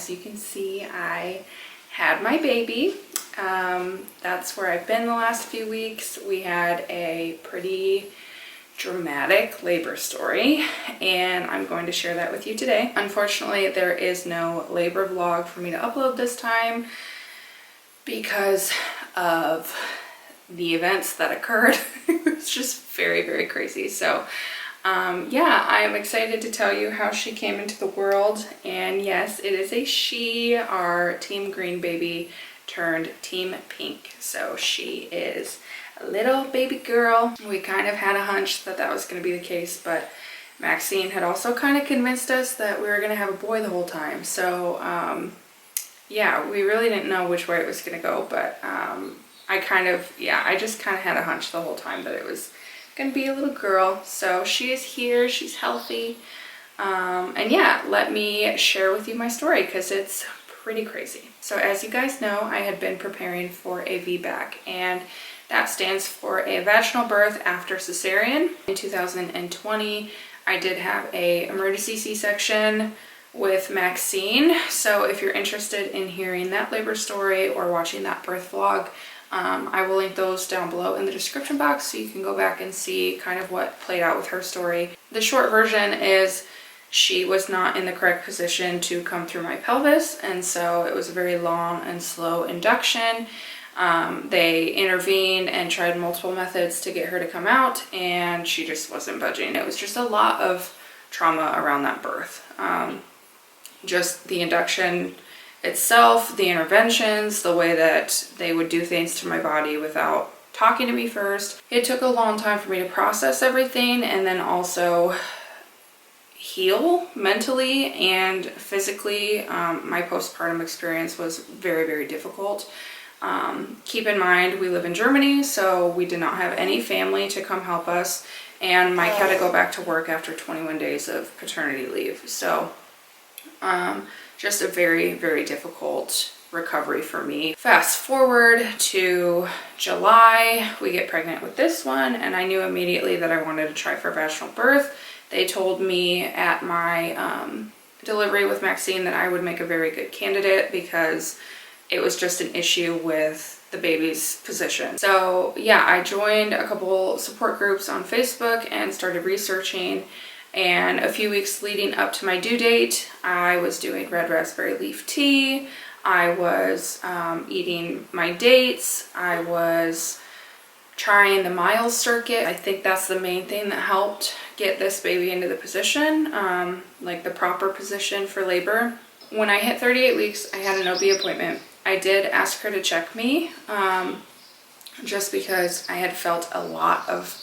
as you can see, I had my baby. That's where I've been the last few weeks. We had a pretty dramatic labor story, and I'm going to share that with you today. Unfortunately, there is no labor vlog for me to upload this time because of the events that occurred. It was just very, very crazy. So yeah, I am excited to tell you how she came into the world. And yes, it is a she, our Team Green baby turned Team Pink. So she is a little baby girl. We kind of had a hunch that that was going to be the case, but Maxine had also kind of convinced us that we were going to have a boy the whole time. So yeah, we really didn't know which way it was going to go, but I just kind of had a hunch the whole time that it was gonna be a little girl. So she is here, she's healthy, and yeah, let me share with you my story because it's pretty crazy. So as you guys know, I had been preparing for a Vbac, and that stands for a vaginal birth after cesarean. In 2020, I did have a emergency C-section with Maxine. So if you're interested in hearing that labor story or watching that birth vlog, I will link those down below in the description box so you can go back and see kind of what played out with her story. The short version is she was not in the correct position to come through my pelvis, and so it was a very long and slow induction. They intervened and tried multiple methods to get her to come out, and she just wasn't budging. It was just a lot of trauma around that birth. Just the induction itself, the interventions, the way that they would do things to my body without talking to me first. It took a long time for me to process everything and then also heal mentally and physically. My postpartum experience was very, very difficult. Keep in mind, we live in Germany, so we did not have any family to come help us, and Mike had to go back to work after 21 days of paternity leave. So just a very, very difficult recovery for me. Fast forward to July, we get pregnant with this one, and I knew immediately that I wanted to try for vaginal birth. They told me at my delivery with Maxine that I would make a very good candidate because it was just an issue with the baby's position. So yeah, I joined a couple support groups on Facebook and started researching. And a few weeks leading up to my due date, I was doing red raspberry leaf tea. I was eating my dates. I was trying the Miles circuit. I think that's the main thing that helped get this baby into the position, like the proper position for labor. When I hit 38 weeks, I had an OB appointment. I did ask her to check me just because I had felt a lot of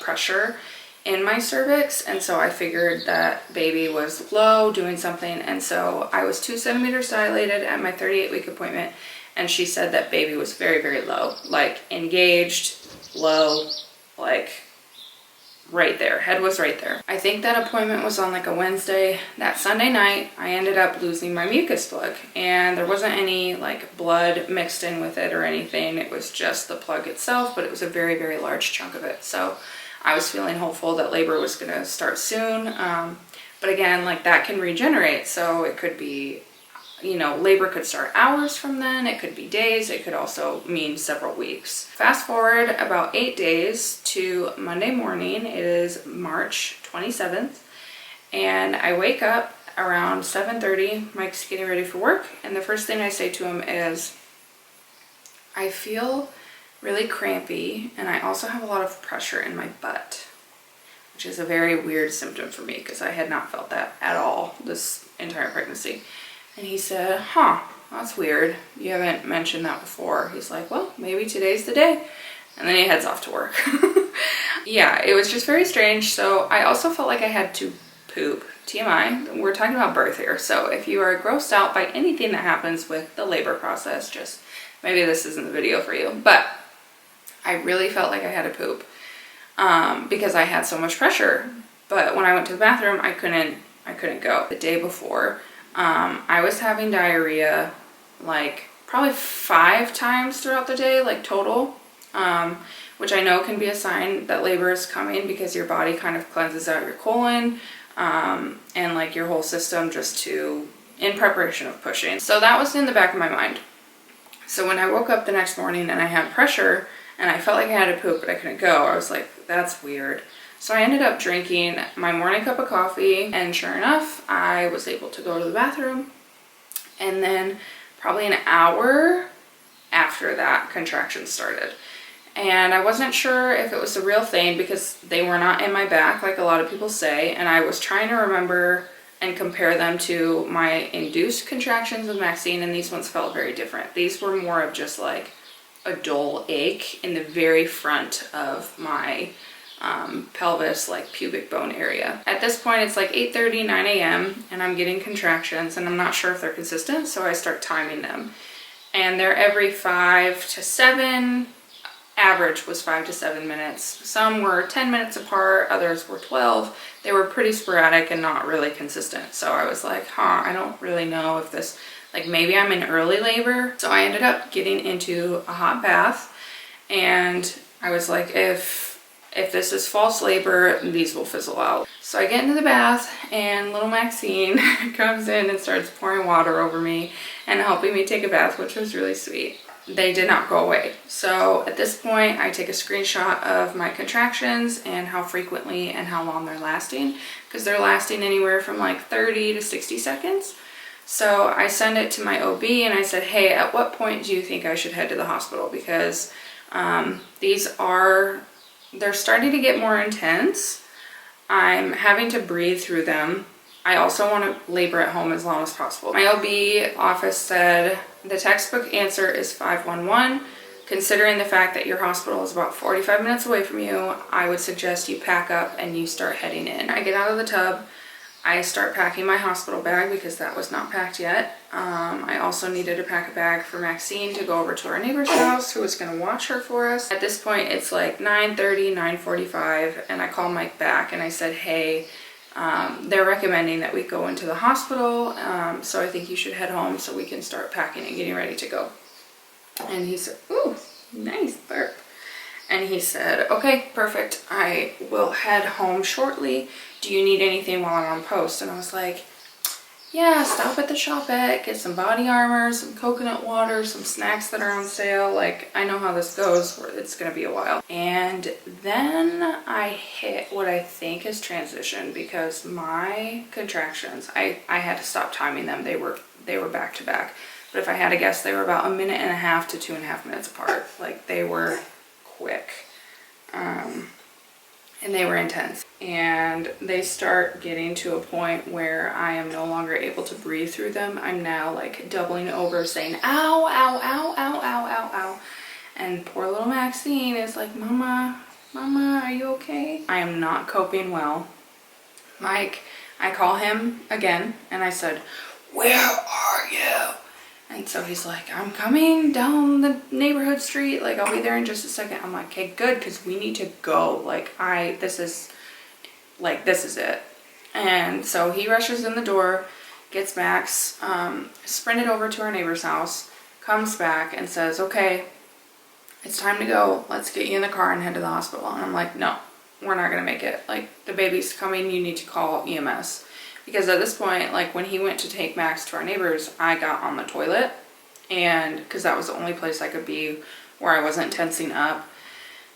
pressure in my cervix, and so I figured that baby was low, doing something, and so I was 2 centimeters dilated at my 38-week appointment, and she said that baby was very, very low, like engaged, low, like right there, head was right there. I think that appointment was on like a Wednesday. That Sunday night, I ended up losing my mucus plug, and there wasn't any like blood mixed in with it or anything. It was just the plug itself, but it was a very, very large chunk of it. So I was feeling hopeful that labor was going to start soon. But again, like that can regenerate. So it could be, you know, labor could start hours from then. It could be days. It could also mean several weeks. Fast forward about 8 days to Monday morning. It is March 27th. And I wake up around 7:30. Mike's getting ready for work. And the first thing I say to him is, I feel really crampy, and I also have a lot of pressure in my butt, which is a very weird symptom for me because I had not felt that at all this entire pregnancy. And he said, huh, that's weird. You haven't mentioned that before. He's like, well, maybe today's the day. And then he heads off to work. Yeah, it was just very strange. So I also felt like I had to poop. TMI, we're talking about birth here. So if you are grossed out by anything that happens with the labor process, just maybe this isn't the video for you. But I really felt like I had to poop because I had so much pressure. But when I went to the bathroom, I couldn't go. The day before, I was having diarrhea like probably 5 times throughout the day, like total, which I know can be a sign that labor is coming because your body kind of cleanses out your colon and like your whole system just to in preparation of pushing. So that was in the back of my mind. So when I woke up the next morning and I had pressure and I felt like I had to poop but I couldn't go, I was like, that's weird. So I ended up drinking my morning cup of coffee, and sure enough, I was able to go to the bathroom. And then probably an hour after that, contractions started. And I wasn't sure if it was the real thing because they were not in my back like a lot of people say, and I was trying to remember and compare them to my induced contractions with Maxine, and these ones felt very different. These were more of just like a dull ache in the very front of my pelvis, like pubic bone area. At this point it's like 8:30, 9 a.m. and I'm getting contractions and I'm not sure if they're consistent, so I start timing them. And they're every 5 to 7. Average was 5 to 7 minutes. Some were 10 minutes apart, others were 12. They were pretty sporadic and not really consistent. So I was like, I don't really know if this, like maybe I'm in early labor. So I ended up getting into a hot bath, and I was like, if this is false labor, these will fizzle out. So I get into the bath and little Maxine comes in and starts pouring water over me and helping me take a bath, which was really sweet. They did not go away. So at this point, I take a screenshot of my contractions and how frequently and how long they're lasting, because they're lasting anywhere from like 30 to 60 seconds. So I send it to my OB and I said, hey, at what point do you think I should head to the hospital? Because they're starting to get more intense. I'm having to breathe through them. I also want to labor at home as long as possible. My OB office said the textbook answer is 511. Considering the fact that your hospital is about 45 minutes away from you, I would suggest you pack up and you start heading in. I get out of the tub. I start packing my hospital bag because that was not packed yet. I also needed to pack a bag for Maxine to go over to our neighbor's house who was going to watch her for us. At this point, it's like 9:30, 9:45, and I called Mike back and I said, hey, they're recommending that we go into the hospital, so I think you should head home so we can start packing and getting ready to go. And he said, ooh, nice burp. And he said, okay, perfect. I will head home shortly. Do you need anything while I'm on post? And I was like, yeah, stop at the shopette, get some body armor, some coconut water, some snacks that are on sale. Like, I know how this goes. It's going to be a while. And then I hit what I think is transition, because my contractions, I had to stop timing them. They were back to back. But if I had to guess, they were about 1.5 minutes to 2.5 minutes apart. Like, they were quick. And they were intense. And they start getting to a point where I am no longer able to breathe through them. I'm now like doubling over saying, ow, ow, ow, ow, ow, ow, ow. And poor little Maxine is like, Mama, are you okay? I am not coping well. Mike, I call him again and I said, where are you? And so he's like, I'm coming down the neighborhood street. Like, I'll be there in just a second. I'm like, okay, good, because we need to go. Like, this is it. And so he rushes in the door, gets Max, sprinted over to our neighbor's house, comes back and says, okay, it's time to go. Let's get you in the car and head to the hospital. And I'm like, no, we're not going to make it. Like, the baby's coming. You need to call EMS. Because at this point, like when he went to take Max to our neighbors, I got on the toilet, and because that was the only place I could be where I wasn't tensing up,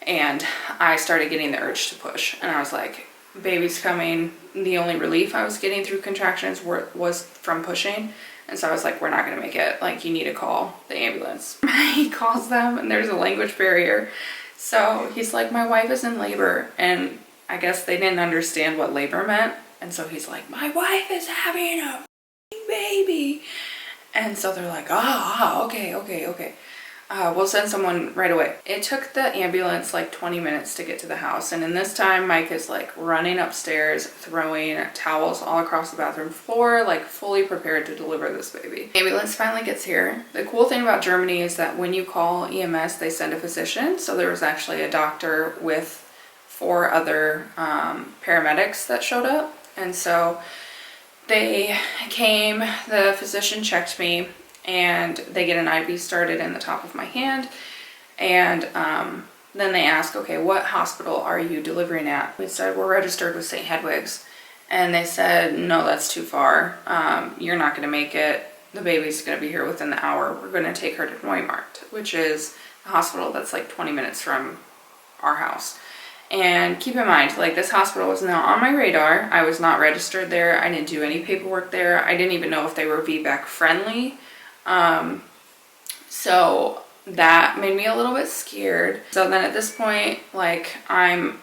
and I started getting the urge to push. And I was like, baby's coming. The only relief I was getting through contractions was from pushing. And so I was like, we're not going to make it. Like, you need to call the ambulance. He calls them, and there's a language barrier. So he's like, my wife is in labor. And I guess they didn't understand what labor meant. And so he's like, my wife is having a baby. And so they're like, okay. We'll send someone right away. It took the ambulance like 20 minutes to get to the house. And in this time, Mike is like running upstairs, throwing towels all across the bathroom floor, like fully prepared to deliver this baby. The ambulance finally gets here. The cool thing about Germany is that when you call EMS, they send a physician. So there was actually a doctor with 4 other paramedics that showed up. And so they came, the physician checked me, and they get an IV started in the top of my hand. And then they ask, okay, what hospital are you delivering at? We said, we're registered with St. Hedwig's. And they said, no, that's too far. You're not going to make it. The baby's going to be here within the hour. We're going to take her to Neumarkt, which is a hospital that's like 20 minutes from our house. And keep in mind, like, this hospital was not on my radar. I was not registered there. I didn't do any paperwork there. I didn't even know if they were Vbac friendly. So that made me a little bit scared. So then at this point, like, I'm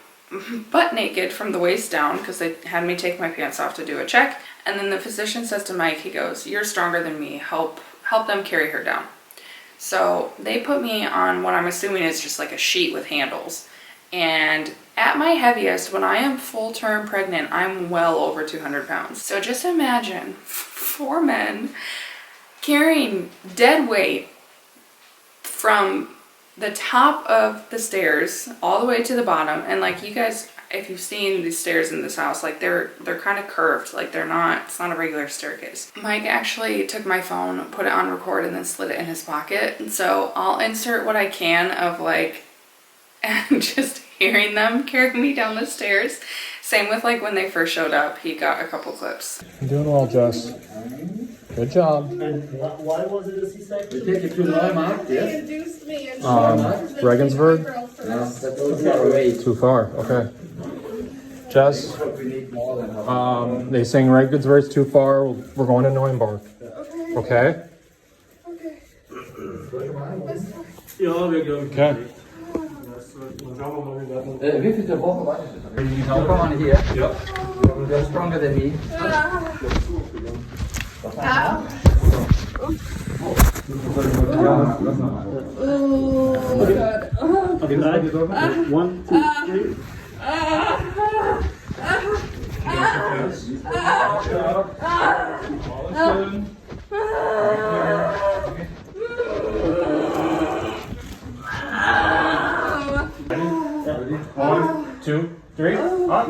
butt naked from the waist down because they had me take my pants off to do a check. And then the physician says to Mike, he goes, "You're stronger than me. Help them carry her down." So they put me on what I'm assuming is just like a sheet with handles. And at my heaviest, when I am full term pregnant, I'm well over 200 pounds. So just imagine 4 men carrying dead weight from the top of the stairs all the way to the bottom. And like, you guys, if you've seen these stairs in this house, like they're kind of curved, like it's not a regular staircase. Mike actually took my phone, put it on record, and then slid it in his pocket. And so I'll insert what I can of like just hearing them carry me down the stairs. Same with like when they first showed up, he got a couple clips. You're doing well, Jess. Good job. And why was it a C-section? We take it to Neumarkt, yes? They induced me and Regensburg? No, that's too far away. Too far, okay. Jess, they saying Regensburg's too far. We're going to Neumarkt. Okay? Okay. Ja, wir gehen. Okay. Wie viele Wochen war das? Now come on here. Yeah. You're stronger than me. Okay, 1, 2, 3. One, two, three. Up.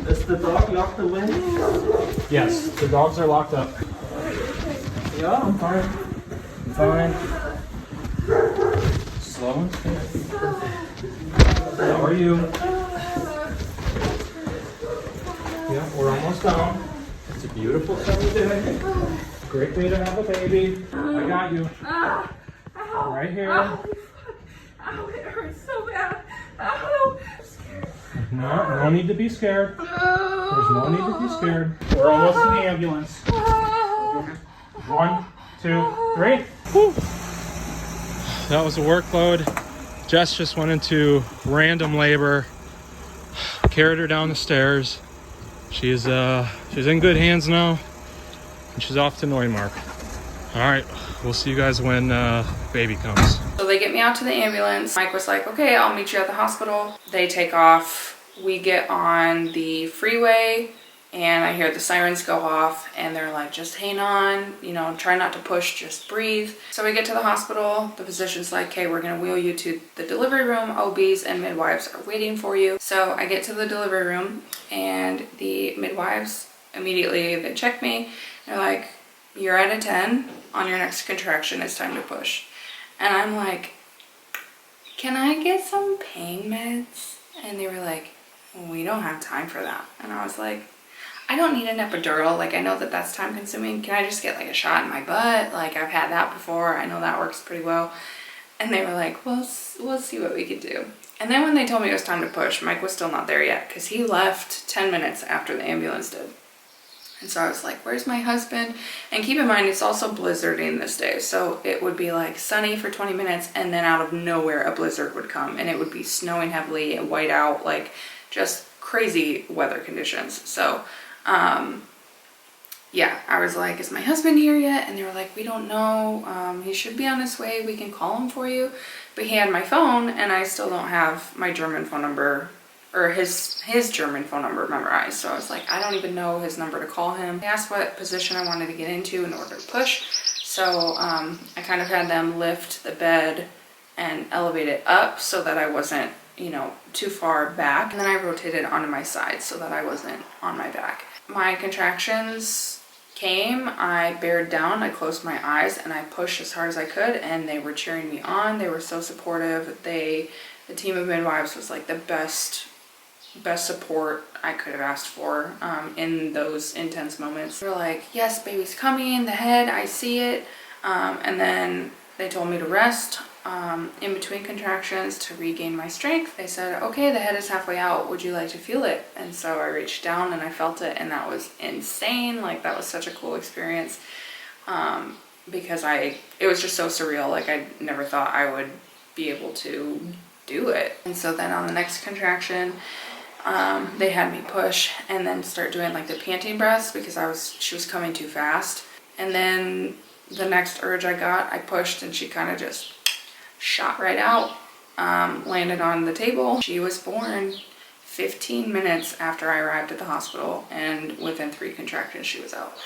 Is the dog locked away? Yes, the dogs are locked up. Yeah, I'm fine. I'm fine. Slow and steady. How are you? Yeah, we're almost down. It's a beautiful sunny day. Great day to have a baby. I got you. Right here. Ow, it hurts so bad. Ow, I'm scared. No need to be scared. There's no need to be scared. We're almost in the ambulance. 1, 2, 3. Whew. That was a workload. Jess just went into random labor. Carried her down the stairs. She's in good hands now, and she's off to Neumarkt. All right, we'll see you guys when baby comes. So they get me out to the ambulance. Mike was like, "Okay, I'll meet you at the hospital." They take off. We get on the freeway and I hear the sirens go off and they're like, "Just hang on, you know, try not to push, just breathe." So we get to the hospital. The physician's like, "Okay, we're gonna wheel you to the delivery room. OBs and midwives are waiting for you." So I get to the delivery room and the midwives immediately, they check me. They're like, "You're at a 10 on your next contraction, it's time to push." And I'm like, "Can I get some pain meds?" And they were like, "We don't have time for that." And I was like, "I don't need an epidural. Like, I know that that's time consuming. Can I just get like a shot in my butt? Like, I've had that before. I know that works pretty well." And they were like, "Well, we'll see what we can do." And then when they told me it was time to push, Mike was still not there yet because he left 10 minutes after the ambulance did. And so I was like, "Where's my husband?" And keep in mind, it's also blizzarding this day. So it would be like sunny for 20 minutes and then out of nowhere a blizzard would come and it would be snowing heavily and white out, like just crazy weather conditions. So, yeah, I was like, "Is my husband here yet?" And they were like, "We don't know. He should be on his way. We can call him for you." But he had my phone and I still don't have my German phone number or his German phone number memorized. So I was like, I don't even know his number to call him. They asked what position I wanted to get into in order to push. So I kind of had them lift the bed and elevate it up so that I wasn't, you know, too far back. And then I rotated onto my side so that I wasn't on my back. My contractions came, I bared down, I closed my eyes, and I pushed as hard as I could, and they were cheering me on. They were so supportive. The team of midwives was like the best support I could have asked for in those intense moments. They were like, yes, baby's coming, the head, I see it. And then they told me to rest in between contractions to regain my strength. They said, okay, the head is halfway out. Would you like to feel it? And so I reached down and I felt it, and that was insane. Like, that was such a cool experience because it was just so surreal. Like, I never thought I would be able to do it. And so then on the next contraction, they had me push and then start doing like the panting breaths because she was coming too fast. And then the next urge I got, I pushed and she kind of just shot right out, landed on the table. She was born 15 minutes after I arrived at the hospital, and within 3 contractions she was out.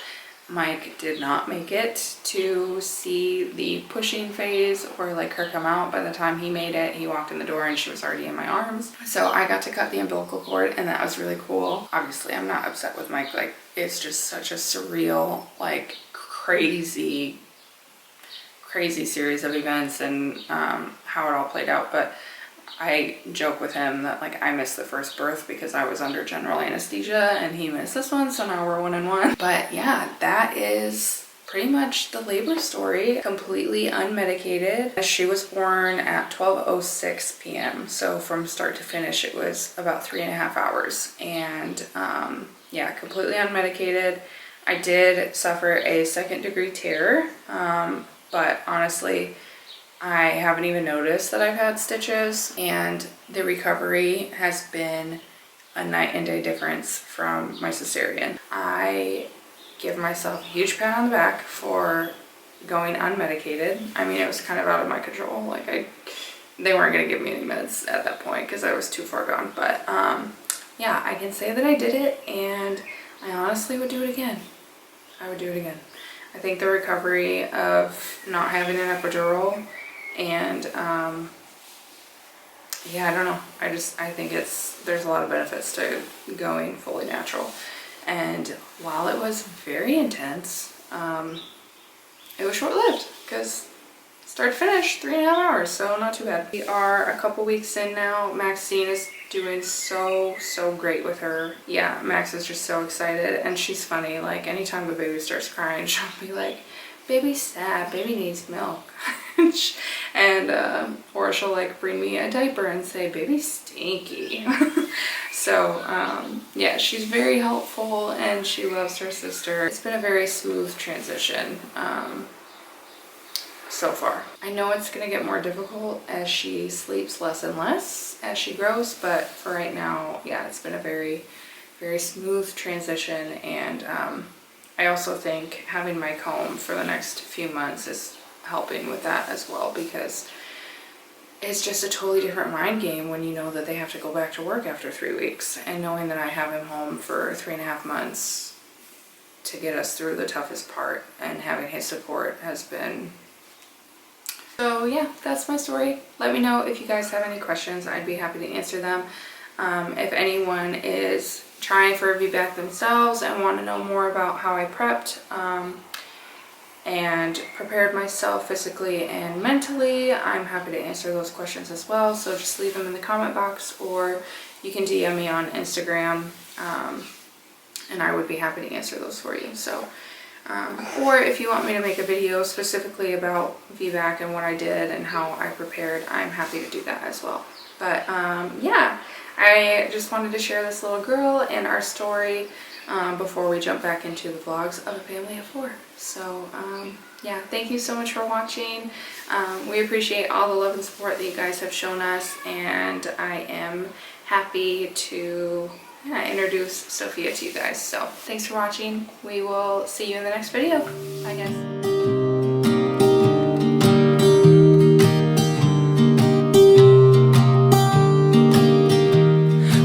Mike did not make it to see the pushing phase or like her come out. By the time he made it, he walked in the door and she was already in my arms. So I got to cut the umbilical cord, and that was really cool. Obviously, I'm not upset with Mike. Like, it's just such a surreal, like crazy series of events and how it all played out. But I joke with him that like I missed the first birth because I was under general anesthesia and he missed this one, so now we're 1 and 1. But yeah, that is pretty much the labor story, completely unmedicated. She was born at 12:06 p.m. So from start to finish, it was about 3.5 hours. And yeah, completely unmedicated. I did suffer a 2nd-degree tear, but honestly, I haven't even noticed that I've had stitches, and the recovery has been a night and day difference from my cesarean. I give myself a huge pat on the back for going unmedicated. I mean, it was kind of out of my control. Like, they weren't going to give me any meds at that point because I was too far gone. But yeah, I can say that I did it, and I honestly would do it again. I would do it again. I think the recovery of not having an epidural and yeah, I don't know. I think there's a lot of benefits to going fully natural. And while it was very intense, it was short-lived because start to finish 3.5 hours, so not too bad. We are a couple weeks in now. Maxine is doing so great with her. Yeah, Max is just so excited, and she's funny. Like, anytime the baby starts crying, she'll be like, baby's sad, baby needs milk. And or she'll like bring me a diaper and say, baby's stinky. So yeah, she's very helpful and she loves her sister. It's been a very smooth transition so far. I know it's gonna get more difficult as she sleeps less and less as she grows, but for right now, yeah, it's been a very smooth transition. And I also think having Mike home for the next few months is helping with that as well, because it's just a totally different mind game when you know that they have to go back to work after 3 weeks, and knowing that I have him home for 3.5 months to get us through the toughest part, and having his support has been. So yeah, that's my story. Let me know if you guys have any questions. I'd be happy to answer them. If anyone is trying for a Vbac themselves and want to know more about how I prepped and prepared myself physically and mentally, I'm happy to answer those questions as well. So just leave them in the comment box, or you can DM me on Instagram, and I would be happy to answer those for you. So, or if you want me to make a video specifically about Vbac and what I did and how I prepared, I'm happy to do that as well. But yeah, I just wanted to share this little girl and our story before we jump back into the vlogs of a family of 4. So yeah, thank you so much for watching. We appreciate all the love and support that you guys have shown us, and I am happy to introduce Sophia to you guys. So thanks for watching. We will see you in the next video. Bye guys.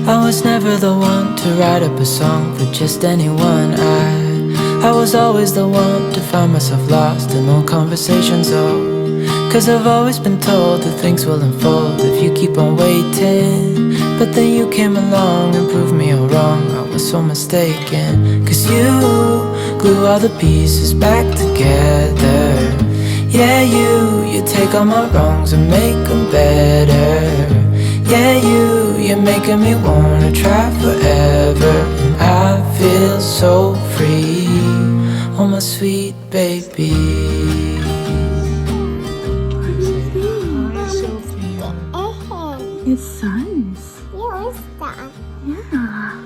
I was never the one to write up a song for just anyone. I was always the one to find myself lost in old conversations. Oh, 'cause I've always been told that things will unfold if you keep on waiting. But then you came along and proved me all wrong. I was so mistaken, 'cause you glue all the pieces back together. Yeah, you take all my wrongs and make them better. Yeah, you're making me wanna try forever. And I feel so free, oh my sweet baby. It's suns. Yeah.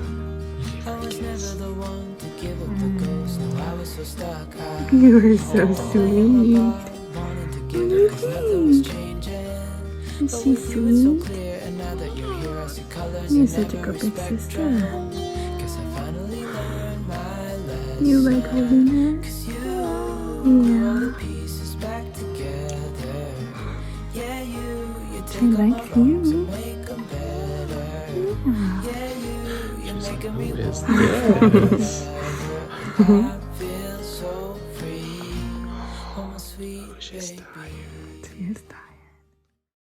I was never the one to give up the ghost. No, I was so stuck. You are so sweet. Wanted to give it 'cause nothing was changing. Is she So sweet? clear, and now that you're here, I see colors You're in such a every good big sister. spectrum. Guess I finally learned my lesson. You like holding her? 'Cause you Yeah. all the pieces back together. Yeah, you take I all my like wrongs you. and make them better. Yeah. Yeah, you're making me Who is wanna this? I feel so free, oh my sweet She's baby. tired. She is tired.